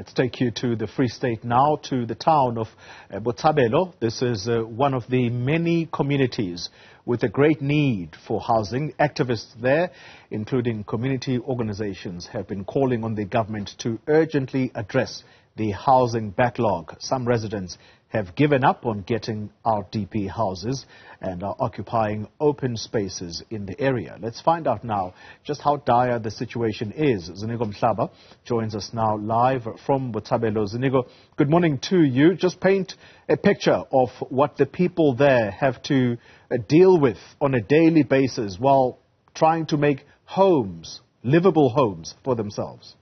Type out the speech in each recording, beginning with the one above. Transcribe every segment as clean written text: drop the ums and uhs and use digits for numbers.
Let's take you to the Free State now, to the town of Botshabelo. This is one of the many communities with a great need for housing. Activists there, including community organizations, have been calling on the government to urgently address the housing backlog. Some residents have given up on getting RDP houses and are occupying open spaces in the area. Let's find out now just how dire the situation is. Ziniko Mhlaba joins us now live from Botshabelo. Ziniko, good morning to you. Just paint a picture of what the people there have to deal with on a daily basis while trying to make homes, livable homes for themselves.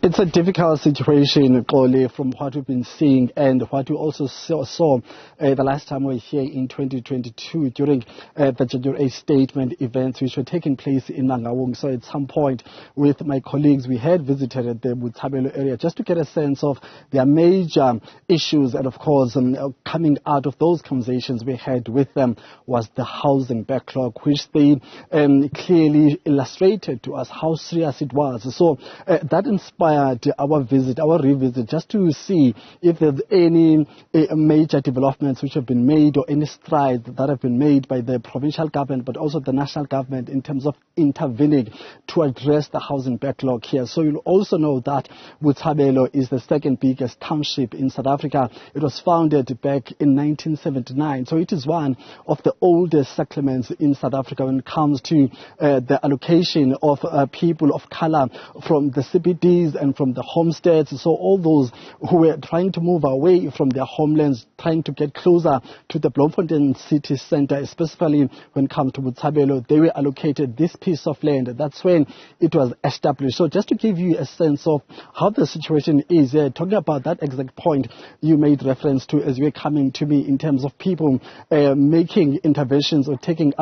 It's a difficult situation, Kole, from what we've been seeing and what we also saw the last time we were here in 2022 during the January statement events which were taking place in Nangawung. So at some point with my colleagues, we had visited the Botshabelo area just to get a sense of their major issues. And of course, coming out of those conversations we had with them was the housing backlog, which they clearly illustrated to us how serious it was. So that inspired our revisit, just to see if there's any major developments which have been made or any strides that have been made by the provincial government, but also the national government in terms of intervening to address the housing backlog here. So you'll also know that Botshabelo is the second biggest township in South Africa. It was founded back in 1979. So it is one of the oldest settlements in South Africa when it comes to the allocation of people of color from the CBDs and from the homesteads. So all those who were trying to move away from their homelands, trying to get closer to the Bloemfontein city center, especially when it comes to Botshabelo, they were allocated this piece of land. That's when it was established. So just to give you a sense of how the situation is, talking about that exact point you made reference to as you were coming to me in terms of people making interventions or taking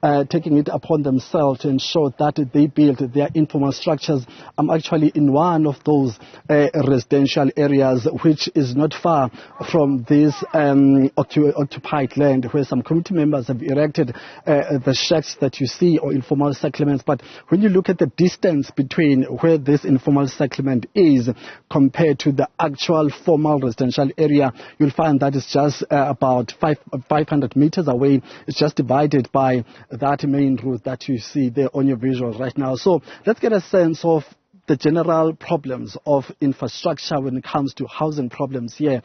it upon themselves to ensure that they build their informal structures. I'm actually in one of those residential areas which is not far from this occupied land, where some community members have erected the shacks that you see, or informal settlements. But when you look at the distance between where this informal settlement is compared to the actual formal residential area, you'll find that it's just about 500 meters away. It's just divided by that main road that you see there on your visual right now. So let's get a sense of the general problems of infrastructure when it comes to housing problems here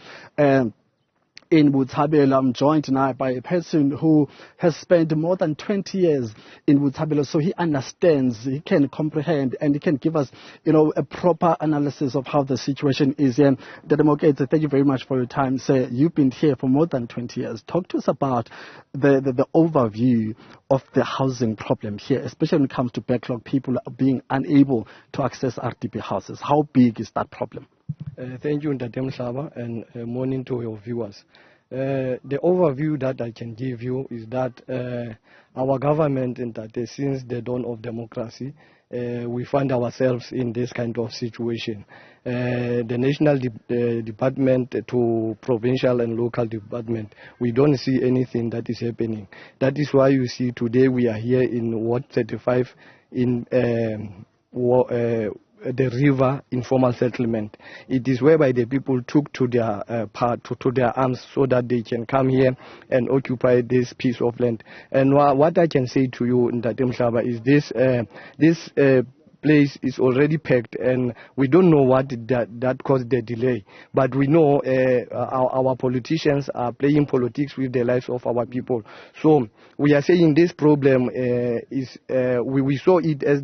in Botshabelo. I'm joined now by a person who has spent more than 20 years in Botshabelo, so he understands, he can comprehend, and he can give us, a proper analysis of how the situation is here. Dademokete, thank you very much for your time, sir. You've been here for more than 20 years. Talk to us about the overview of the housing problem here, especially when it comes to backlog, people being unable to access RDP houses. How big is that problem? Thank you, Ndate Mhlaba, and morning to your viewers. The overview that I can give you is that our government, since the dawn of democracy, we find ourselves in this kind of situation. The national department to provincial and local department, we don't see anything that is happening. That is why you see today we are here in Ward 35 in the river informal settlement. It is whereby the people took to their to their arms so that they can come here and occupy this piece of land. And what I can say to you, Ndate Mhlaba, is this place is already packed, and we don't know what that caused the delay. But we know our politicians are playing politics with the lives of our people. So we are saying this problem is we saw it as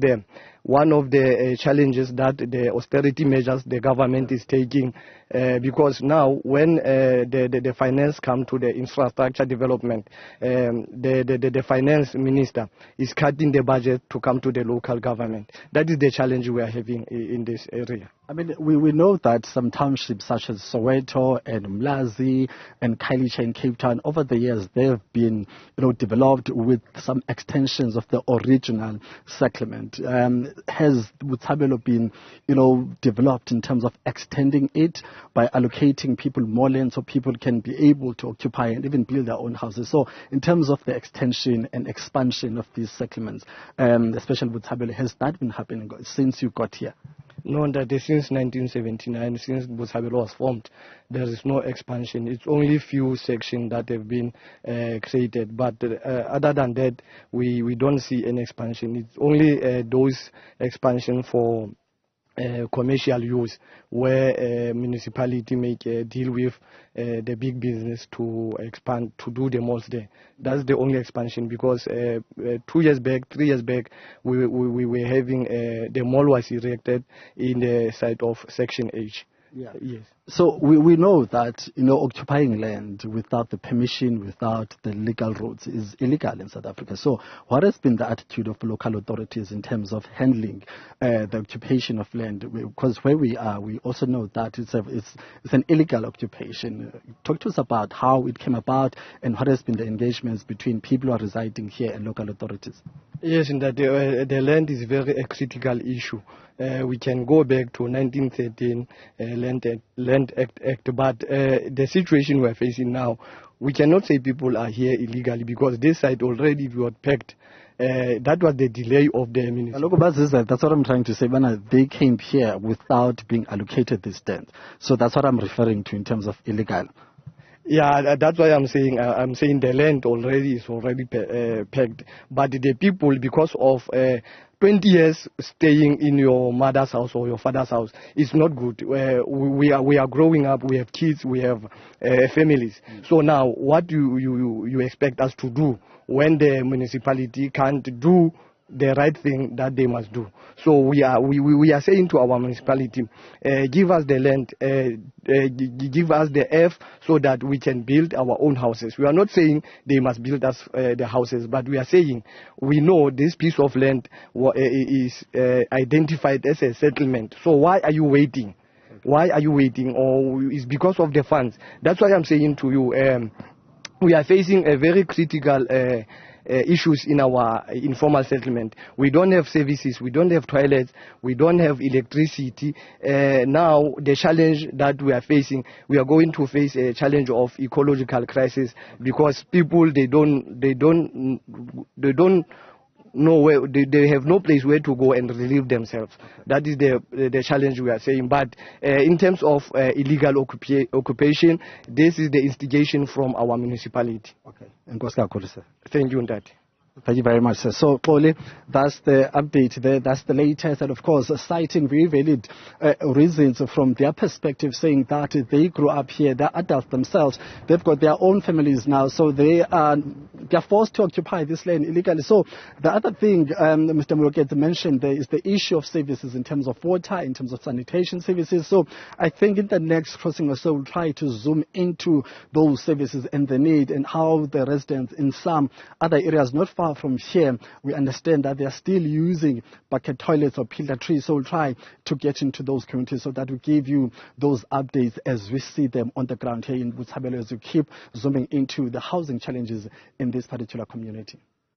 one of the challenges that the austerity measures the government is taking, because now when the finance come to the infrastructure development, the finance minister is cutting the budget to come to the local government. That is the challenge we are having in this area. I mean, we know that some townships such as Soweto and Mlazi and Khayelitsha in Cape Town, over the years, they have been, developed with some extensions of the original settlement. Has Botshabelo been, developed in terms of extending it by allocating people more land so people can be able to occupy and even build their own houses? So in terms of the extension and expansion of these settlements, especially Botshabelo, has that been happening since you got here? No, that since 1979, since Botshabelo was formed, there is no expansion. It's only few sections that have been created. But other than that, we don't see any expansion. It's only those expansion for commercial use, where municipality make deal with the big business to expand, to do the malls there. That's the only expansion, because 3 years back, we were having the mall was erected in the site of Section H. Yeah. Yes. So we know that, occupying land without the permission, without the legal roads is illegal in South Africa. So what has been the attitude of local authorities in terms of handling the occupation of land? Because where we are, we also know that it's an illegal occupation. Talk to us about how it came about and what has been the engagements between people who are residing here and local authorities. Yes, in that the land is very a critical issue. We can go back to 1913 Land Act, but the situation we're facing now, we cannot say people are here illegally, because this site already was packed. That was the delay of the municipality. That's what I'm trying to say. When they came here without being allocated this land. So that's what I'm referring to in terms of illegal. Yeah, that's why I'm saying the land already is pegged, but the people, because of 20 years staying in your mother's house or your father's house, it's not good. We are growing up, we have kids, we have families. So now, what do you expect us to do when the municipality can't do the right thing that they must do? So we are saying to our municipality, give us the land, give us the F, so that we can build our own houses. We are not saying they must build us the houses, but we are saying we know this piece of land is identified as a settlement. So why are you waiting? Why are you waiting? Or it's because of the funds? That's why I'm saying to you, we are facing a very critical issues in our informal settlement. We don't have services, we don't have toilets, we don't have electricity. Now the challenge that we are facing, we are going to face a challenge of ecological crisis, because people they don't know where they have no place where to go and relieve themselves. That is the challenge we are saying. But in terms of illegal occupation, this is the instigation from our municipality. Okay. Thank you, Ndati. Thank you very much, sir. So, Xoli, that's the update there. That's the latest. And, of course, citing very valid reasons from their perspective, saying that they grew up here, they're adults themselves, they've got their own families now, so they're forced to occupy this land illegally. So the other thing Mr. Mhlaba mentioned there is the issue of services in terms of water, in terms of sanitation services. So I think in the next crossing or so, we'll try to zoom into those services and the need and how the residents in some other areas, not far from here, we understand that they are still using bucket toilets or pillar trees. So we'll try to get into those communities so that we give you those updates as we see them on the ground here in Botshabelo, as we keep zooming into the housing challenges in this particular community.